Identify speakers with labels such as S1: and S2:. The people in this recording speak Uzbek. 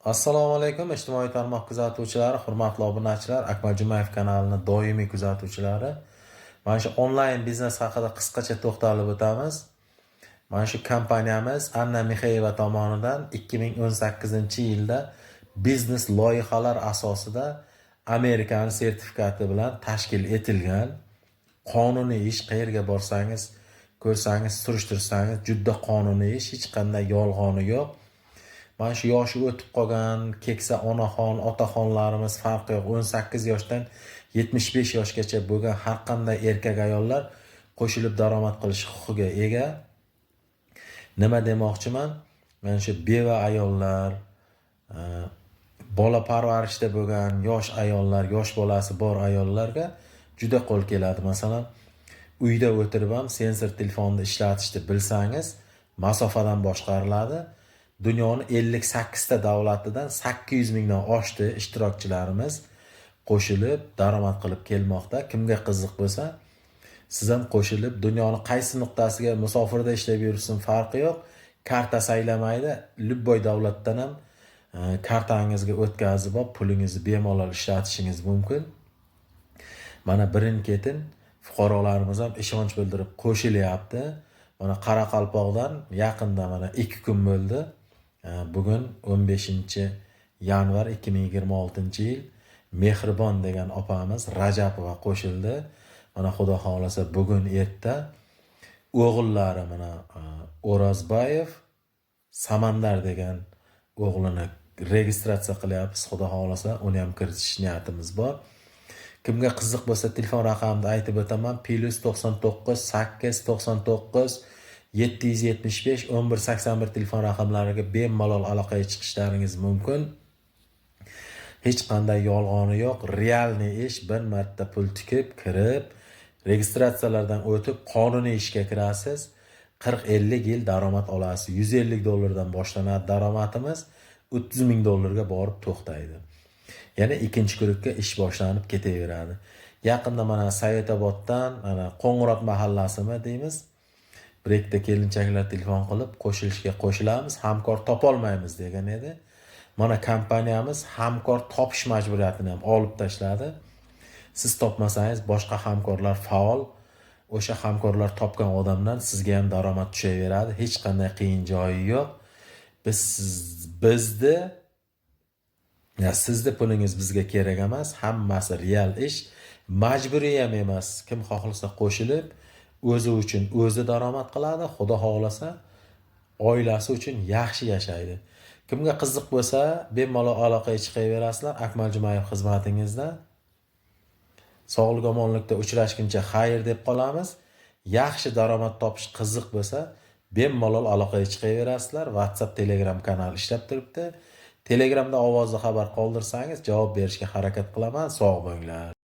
S1: Assalomu alaykum ijtimoiy tarmoq kuzatuvchilari, hurmatli obunachilar, Akmal Jumayev kanalini doimiy kuzatuvchilari. Mana shu onlayn biznes haqida qisqacha to'xtalib o'tamiz. Mana shu kompaniyamiz Anna Mixeyeva tomonidan 2018-yilda biznes loyihalar asosida Amerikan sertifikati bilan tashkil etilgan. Qonuniy ish, qayerga borsangiz, ko'rsangiz, surishtirsangiz juda qonuniy ish, hech qanday yolg'oni yo'q. Mana shu yoshi o'tib qolgan keksa onaxon, otaxonlarimiz farqi yo'q. 18 yoshdan 75 yoshgacha bo'lgan har qanday erkak ayollar qo'shilib daromad qilish huquqiga ega. Nima demoqchiman? Mana shu beva ayollar, bola parvarishda bo'lgan yosh ayollar, yosh bolasi bor ayollarga juda qo'l keladi. Masalan, uyda o'tirib ham sensor telefonni ishlatishni bilsangiz, masofadan boshqariladi. Dunyoning 58 ta davlatidan 800 mingdan oshdi ishtirokchilarimiz qo'shilib daromad qilib kelmoqda. Kimga qiziq bo'lsa, siz ham qo'shilib dunyoning qaysi nuqtasiga musofirda ishlab yursin farqi yo'q. Karta saylamaydi. Любой davlatdan ham kartangizga o'tkazib olib, pulingizni bemalol ishlatishingiz mumkin. Mana birin-ketin fuqarolarimiz ham ishonch bildirib qo'shilyapti. Mana Qoraqalpoqdan yaqinda mana 2 kun bo'ldi. Bugun 15-yanvar 2026-yil Mehribon degan opamiz Rajapova qo'shildi. Mana Xudo xolasa bugun erta o'g'illari mana O'rozbayev Samandar degan o'g'lini registratsiya qilyapmiz. Xudo xolasa uni ham kiritish niyatimiz bor. Kimga qiziq bo'lsa telefon raqamini aytib o'taman. +99 899 775 1181 telefon raqamlariga bemalol aloqaga chiqishlaringiz mumkin. Hech qanday yolg'oni yo'q. Realniy ish, bir marta pul tikib, kirib, registratsiyalardan o'tib qonuniy ishga kirasiz. 40-50 yil daromad olasiz. $150 boshlanadi daromadimiz, $30,000 borib to'xtaydi. Yana ikkinchi guruhga ish boshlanib ketaveradi. Yaqinda mana Sayetoboddan, mana Qo'ng'irot mahallasimi deymiz. Bir ikkita kelinchaklar telefon qilib qo'shilishga qo'shilamiz, hamkor topolmaymiz degan edi. Mana kompaniyamiz hamkor topish majburiyatini ham olib tashladi. Siz topmasangiz boshqa hamkorlar faol. O'sha hamkorlar topgan odamdan sizga ham daromad tushaveradi. Hech qanday qiyin joyi yo'q. Sizni pulingiz bizga kerak emas. Hammasi real ish. Majburiy ham emas. Kim xohlasa qo'shilib o'zi uchun o'zi daromad qiladi. Xudo xolasa oilasi uchun yaxshi yashaydi. Kimga qiziq bo'lsa, bemalol aloqaga chiqaverasizlar. Akmal Jumayev xizmatingizda. Sog'lik omonlikda uchrashguncha xayr deb qolamiz. Yaxshi daromad topish qiziq bo'lsa, bemalol aloqaga chiqaverasizlar. WhatsApp, Telegram kanal ishlab turibdi. Telegramda ovozli xabar qoldirsangiz javob berishga harakat qilaman. Sog' bo'linglar.